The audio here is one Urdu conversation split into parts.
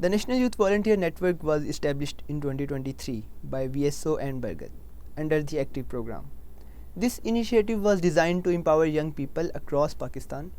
The National Youth Volunteer Network was established in 2023 by VSO and Bargat under the Active program. This initiative was designed to empower young people across Pakistan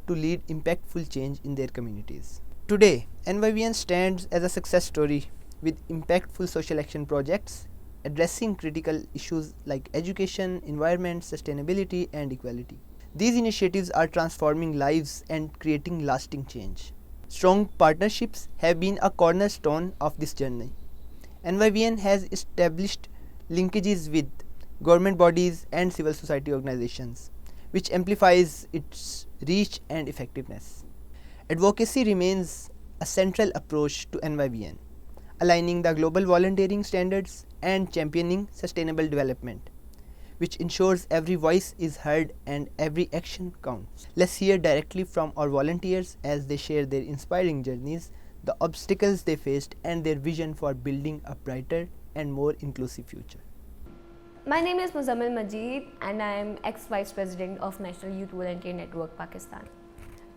to lead impactful change in their communities. Today, NYVN stands as a success story with impactful social action projects addressing critical issues like education, environment, sustainability, and equality. These initiatives are transforming lives and creating lasting change. Strong partnerships have been a cornerstone of this journey. NYVN has established linkages with government bodies and civil society organizations, which amplifies its reach and effectiveness. Advocacy remains a central approach to NYVN, aligning the global volunteering standards and championing sustainable development, which ensures every voice is heard and every action counts. Let's hear directly from our volunteers as they share their inspiring journeys, the obstacles they faced, and their vision for building a brighter and more inclusive future. My name is Muzammil Majid and I am ex-Vice President of National Youth Volunteer Network Pakistan.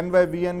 NYVN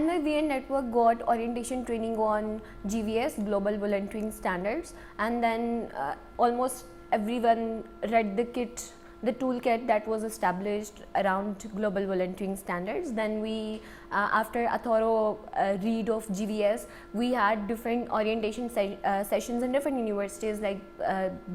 NYVN network got orientation training on GVS, Global Volunteering Standards, and then almost everyone read the toolkit that was established around Global Volunteering Standards. Then we, after a thorough read of GVS, we had different orientation sessions in different universities like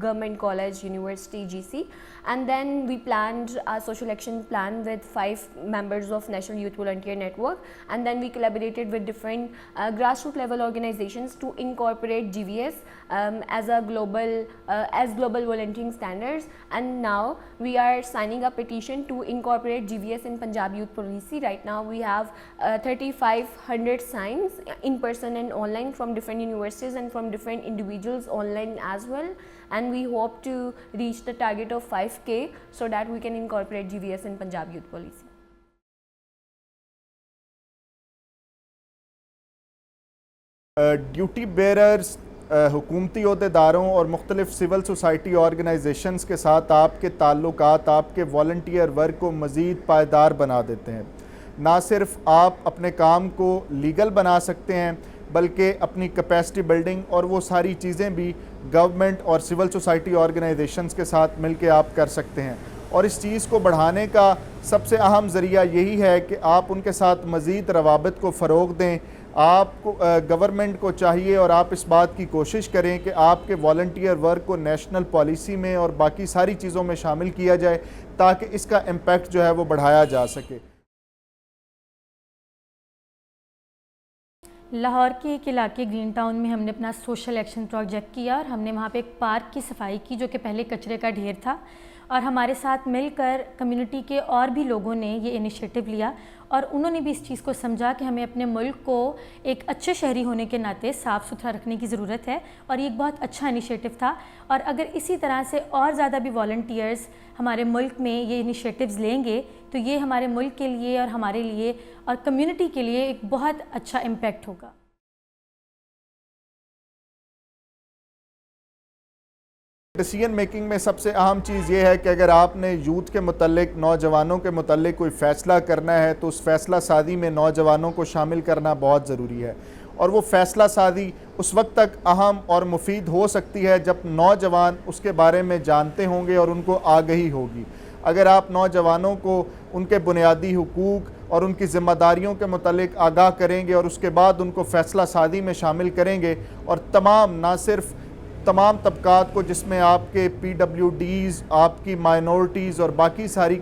Government College, University, GC, and then we planned a social action plan with 5 members of National Youth Volunteer Network, and then we collaborated with different grassroots level organizations to incorporate GVS as global volunteering standards. And now we are signing a petition to incorporate GVS in Punjab Youth Policy. Right now we have 3,500 signs in person and online from different universities and from different individuals online as well, and we hope to reach the target of 5K so that we can incorporate GVS in Punjab Youth Policy. Duty bearers حکومتی عہدیداروں اور مختلف سول سوسائٹی آرگنائزیشنز کے ساتھ آپ کے تعلقات آپ کے والنٹیئر ورک کو مزید پائیدار بنا دیتے ہیں. نہ صرف آپ اپنے کام کو لیگل بنا سکتے ہیں بلکہ اپنی کیپیسٹی بلڈنگ اور وہ ساری چیزیں بھی گورنمنٹ اور سول سوسائٹی آرگنائزیشنز کے ساتھ مل کے آپ کر سکتے ہیں. اور اس چیز کو بڑھانے کا سب سے اہم ذریعہ یہی ہے کہ آپ ان کے ساتھ مزید روابط کو فروغ دیں. آپ کو گورنمنٹ کو چاہیے اور آپ اس بات کی کوشش کریں کہ آپ کے والنٹیئر ورک کو نیشنل پالیسی میں اور باقی ساری چیزوں میں شامل کیا جائے تاکہ اس کا امپیکٹ جو ہے وہ بڑھایا جا سکے. لاہور کے ایک علاقے گرین ٹاؤن میں ہم نے اپنا سوشل ایکشن پروجیکٹ کیا اور ہم نے وہاں پہ ایک پارک کی صفائی کی جو کہ پہلے کچرے کا ڈھیر تھا, اور ہمارے ساتھ مل کر کمیونٹی کے اور بھی لوگوں نے یہ انیشیٹو لیا اور انہوں نے بھی اس چیز کو سمجھا کہ ہمیں اپنے ملک کو ایک اچھے شہری ہونے کے ناطے صاف ستھرا رکھنے کی ضرورت ہے, اور یہ ایک بہت اچھا انیشیٹو تھا. اور اگر اسی طرح سے اور زیادہ بھی والنٹیئرز ہمارے ملک میں یہ انیشیٹوز لیں گے تو یہ ہمارے ملک کے لیے اور ہمارے لیے اور کمیونٹی کے لیے ایک بہت اچھا امپیکٹ ہوگا. ڈیسیژن میکنگ میں سب سے اہم چیز یہ ہے کہ اگر آپ نے یوتھ کے متعلق, نوجوانوں کے متعلق کوئی فیصلہ کرنا ہے تو اس فیصلہ سازی میں نوجوانوں کو شامل کرنا بہت ضروری ہے. اور وہ فیصلہ سازی اس وقت تک اہم اور مفید ہو سکتی ہے جب نوجوان اس کے بارے میں جانتے ہوں گے اور ان کو آگہی ہوگی. اگر آپ نوجوانوں کو ان کے بنیادی حقوق اور ان کی ذمہ داریوں کے متعلق آگاہ کریں گے اور اس کے بعد ان کو فیصلہ سازی میں شامل کریں گے, اور نہ صرف تمام طبقات کو جس میں آپ کے پی ڈبلیو ڈیز, آپ کی مائنورٹیز اور باقی ساری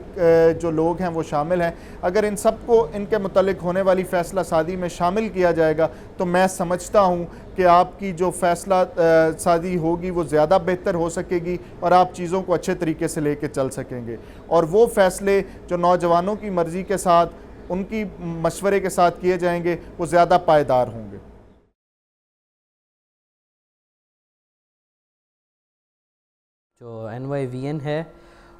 جو لوگ ہیں وہ شامل ہیں, اگر ان سب کو ان کے متعلق ہونے والی فیصلہ سازی میں شامل کیا جائے گا تو میں سمجھتا ہوں کہ آپ کی جو فیصلہ سازی ہوگی وہ زیادہ بہتر ہو سکے گی اور آپ چیزوں کو اچھے طریقے سے لے کے چل سکیں گے. اور وہ فیصلے جو نوجوانوں کی مرضی کے ساتھ, ان کی مشورے کے ساتھ کیے جائیں گے وہ زیادہ پائیدار ہوں گے. جو NYVN ہے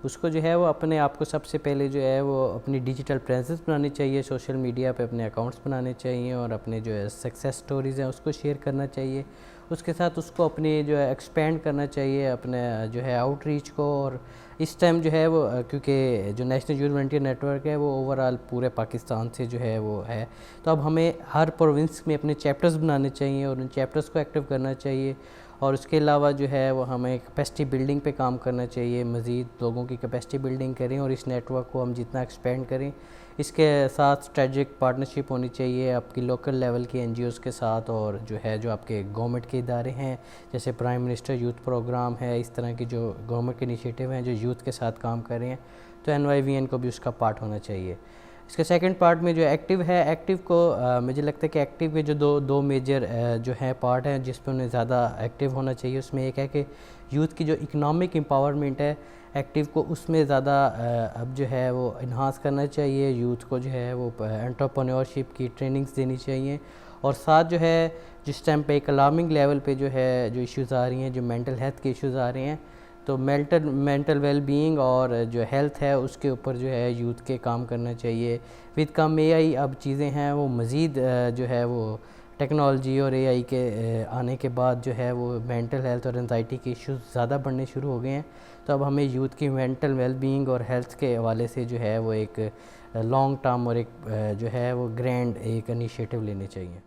اس کو جو ہے وہ اپنے آپ کو سب سے پہلے جو ہے وہ اپنی ڈیجیٹل پریزنس بنانی چاہیے, سوشل میڈیا پہ اپنے اکاؤنٹس بنانے چاہیے اور اپنے جو ہے سکسیس سٹوریز ہیں اس کو شیئر کرنا چاہیے. اس کے ساتھ اس کو اپنی جو ہے ایکسپینڈ کرنا چاہیے اپنے جو ہے آؤٹ ریچ کو. اور اس ٹائم جو ہے وہ کیونکہ جو national youth volunteer network ہے وہ اوور آل پورے پاکستان سے جو ہے وہ ہے, تو اب ہمیں ہر پروونس میں اپنے چیپٹرز بنانے چاہیے اور ان چیپٹرز کو ایکٹیو کرنا چاہیے. اور اس کے علاوہ جو ہے وہ ہمیں کیپیسٹی بلڈنگ پہ کام کرنا چاہیے, مزید لوگوں کی کیپیسٹی بلڈنگ کریں اور اس نیٹ ورک کو ہم جتنا ایکسپینڈ کریں. اس کے ساتھ اسٹریٹجک پارٹنرشپ ہونی چاہیے آپ کی لوکل لیول کے NGOs کے ساتھ, اور جو ہے جو آپ کے گورنمنٹ کے ادارے ہیں جیسے پرائم منسٹر یوتھ پروگرام ہے, اس طرح کی جو گورنمنٹ کے انیشیٹو ہیں جو یوتھ کے ساتھ کام کر رہے ہیں, تو NYVN کو بھی اس کا پارٹ ہونا چاہیے. اس کے سیکنڈ پارٹ میں جو ایکٹیو ہے, ایکٹیو کو مجھے لگتا ہے کہ ایکٹیو کے جو دو میجر جو ہیں پارٹ ہیں جس پہ انہیں زیادہ ایکٹیو ہونا چاہیے. اس میں ایک ہے کہ یوتھ کی جو اکنامک امپاورمنٹ ہے ایکٹیو کو اس میں زیادہ اب جو ہے وہ انہانس کرنا چاہیے. یوتھ کو جو ہے وہ انٹرپرینیورشپ کی ٹریننگز دینی چاہیے, اور ساتھ جو ہے جس ٹائم پہ ایک الارمنگ لیول پہ جو ہے جو ایشوز آ رہی ہیں, جو مینٹل ہیلتھ کے ایشوز آ رہے ہیں, تو مینٹل ویل بینگ اور جو ہیلتھ ہے اس کے اوپر جو ہے یوتھ کے کام کرنا چاہیے. ود کم AI اب چیزیں ہیں وہ مزید جو ہے وہ ٹیکنالوجی اور AI کے آنے کے بعد جو ہے وہ مینٹل ہیلتھ اور انزائٹی کے ایشوز زیادہ بڑھنے شروع ہو گئے ہیں. تو اب ہمیں یوتھ کی مینٹل ویل بینگ اور ہیلتھ کے حوالے سے جو ہے وہ ایک لانگ ٹرم اور ایک جو ہے وہ گرینڈ ایک انیشیٹو لینے چاہیے.